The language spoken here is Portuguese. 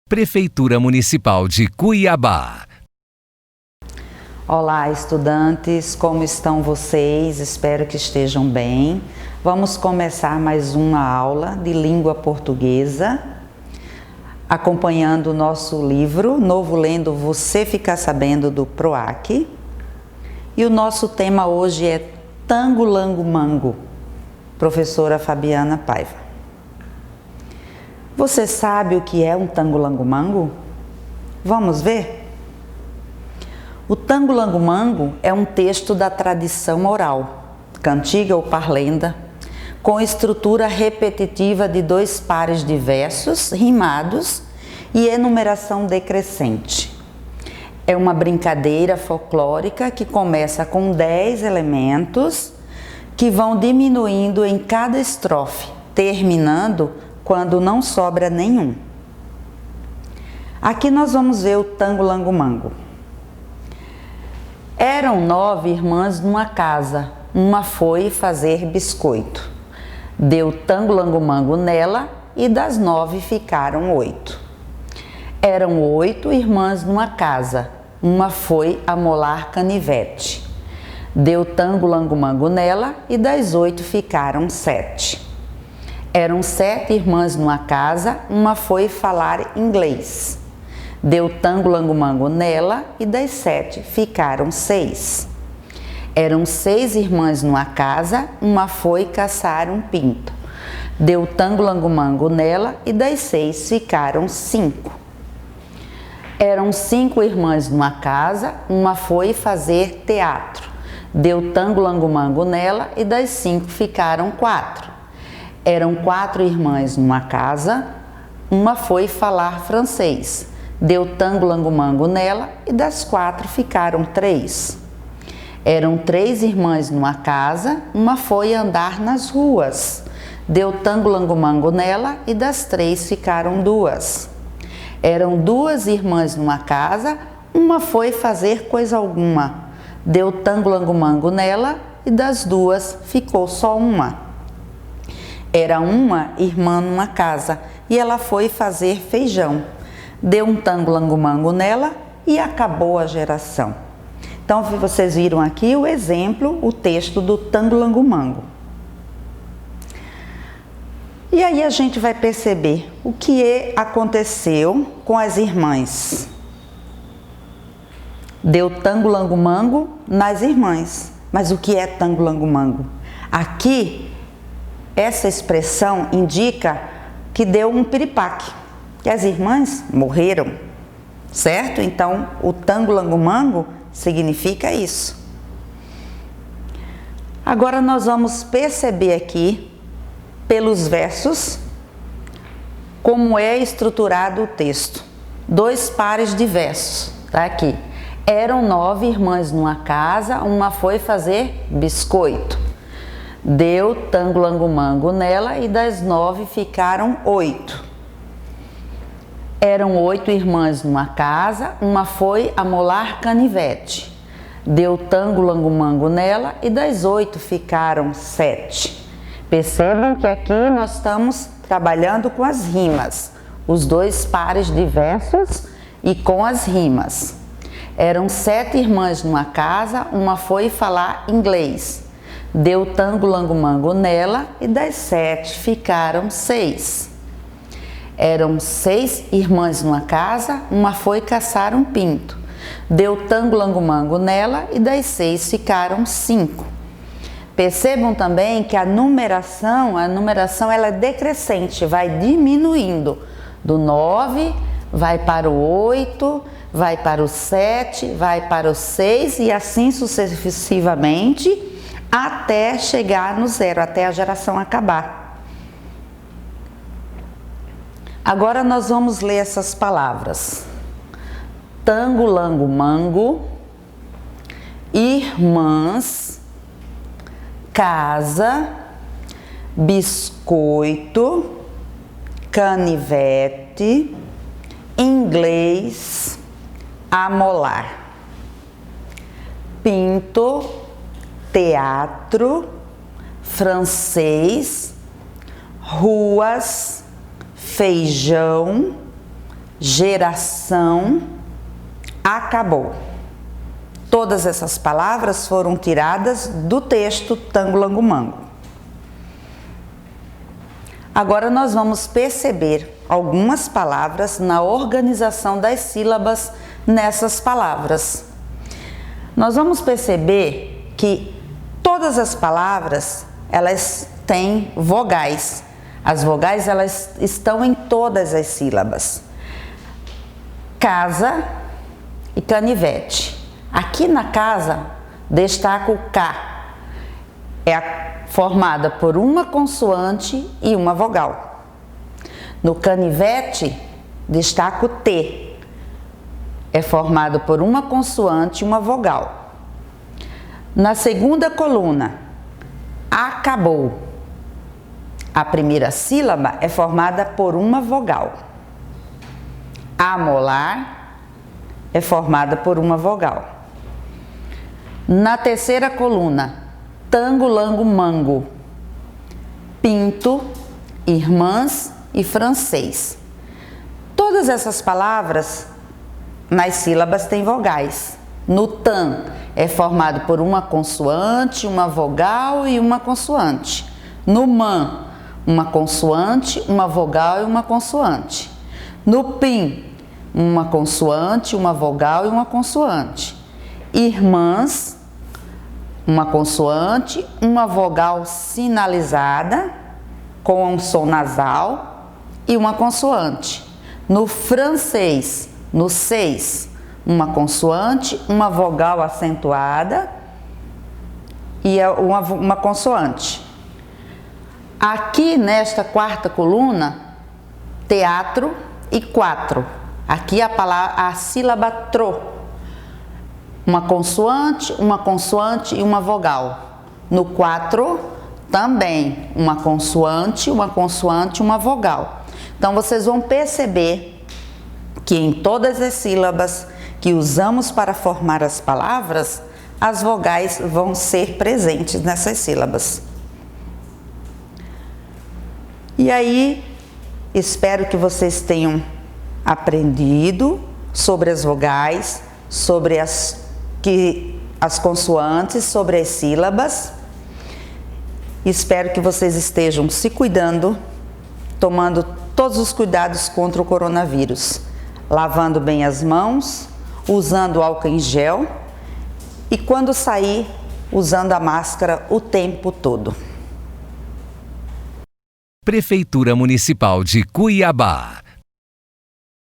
Prefeitura Municipal de Cuiabá. Olá, estudantes, como estão vocês? Espero que estejam bem. Vamos começar mais uma aula de língua portuguesa, acompanhando o nosso livro Novo Lendo Você Fica Sabendo, do PROAC. E o nosso tema hoje é Tango Lango Mango, professora Fabiana Paiva. Você sabe o que é um tango lango mango? Vamos ver? O tango lango mango é um texto da tradição oral, cantiga ou parlenda, com estrutura repetitiva de 2 pares de versos rimados e enumeração decrescente. É uma brincadeira folclórica que começa com 10 elementos que vão diminuindo em cada estrofe, terminando quando não sobra nenhum. Aqui nós vamos ver o tango lango mango. Eram 9 irmãs numa casa, uma foi fazer biscoito. Deu tango lango mango nela e das 9 ficaram 8. Eram 8 irmãs numa casa, uma foi amolar canivete. Deu tango lango mango nela e das 8 ficaram 7. Eram 7 irmãs numa casa, uma foi falar inglês. Deu tango lango mango nela e das 7 ficaram 6. Eram 6 irmãs numa casa, uma foi caçar um pinto. Deu tango lango mango nela e das 6 ficaram 5. Eram 5 irmãs numa casa, uma foi fazer teatro. Deu tango lango mango nela e das 5 ficaram 4. Eram 4 irmãs numa casa, uma foi falar francês. Deu tango lango mango nela e das 4 ficaram 3. Eram 3 irmãs numa casa, uma foi andar nas ruas. Deu tango lango mango nela e das 3 ficaram 2. Eram 2 irmãs numa casa, uma foi fazer coisa alguma. Deu tango lango mango nela e das 2 ficou só uma. Era uma irmã numa casa e ela foi fazer feijão. Deu um tango lango mango nela e acabou a geração. Então vocês viram aqui o exemplo, o texto do tango lango mango. E aí a gente vai perceber o que aconteceu com as irmãs. Deu tango lango mango nas irmãs. Mas o que é tango lango mango? Aqui essa expressão indica que deu um piripaque, que as irmãs morreram, certo? Então, o tango lango mango significa isso. Agora nós vamos perceber aqui, pelos versos, como é estruturado o texto. 2 pares de versos, tá aqui. Eram 9 irmãs numa casa, uma foi fazer biscoito. Deu tango lango mango nela e das 9 ficaram 8. Eram 8 irmãs numa casa, uma foi amolar canivete. Deu tango lango mango nela e das 8 ficaram 7. Percebam que aqui nós estamos trabalhando com as rimas, os 2 pares de versos e com as rimas. Eram 7 irmãs numa casa, uma foi falar inglês. Deu tango lango mango nela e das 7 ficaram 6. Eram 6 irmãs numa casa, uma foi caçar um pinto. Deu tango lango mango nela e das 6 ficaram 5. Percebam também que a numeração ela é decrescente, vai diminuindo. Do 9 vai para o 8, vai para o 7, vai para o 6 e assim sucessivamente, até chegar no 0, até a geração acabar. Agora nós vamos ler essas palavras. Tango lango mango, irmãs, casa, biscoito, canivete, inglês, amolar, pinto, teatro, francês, ruas, feijão, geração, acabou. Todas essas palavras foram tiradas do texto Tango Lango Mango. Agora nós vamos perceber algumas palavras na organização das sílabas nessas palavras. Nós vamos perceber que todas as palavras, elas têm vogais. As vogais, elas estão em todas as sílabas. Casa e canivete. Aqui na casa destaca o K. Formada por uma consoante e uma vogal. No canivete destaca o T. É formado por uma consoante e uma vogal. Na segunda coluna, acabou. A primeira sílaba é formada por uma vogal. Amolar é formada por uma vogal. Na terceira coluna, tango, lango, mango. Pinto, irmãs e francês. Todas essas palavras nas sílabas têm vogais. No tan é formado por uma consoante, uma vogal e uma consoante. No man, uma consoante, uma vogal e uma consoante. No pim, uma consoante, uma vogal e uma consoante. Irmãs, uma consoante, uma vogal sinalizada com um som nasal e uma consoante. No francês, no 6, uma consoante, uma vogal acentuada e uma consoante. Aqui nesta quarta coluna, teatro e 4. Aqui a sílaba tro. Uma consoante e uma vogal. No 4, também uma consoante e uma vogal. Então, vocês vão perceber que em todas as sílabas que usamos para formar as palavras, as vogais vão ser presentes nessas sílabas. E aí, espero que vocês tenham aprendido sobre as vogais, sobre as consoantes, sobre as sílabas. Espero que vocês estejam se cuidando, tomando todos os cuidados contra o coronavírus, lavando bem as mãos, usando álcool em gel e quando sair, usando a máscara o tempo todo. Prefeitura Municipal de Cuiabá.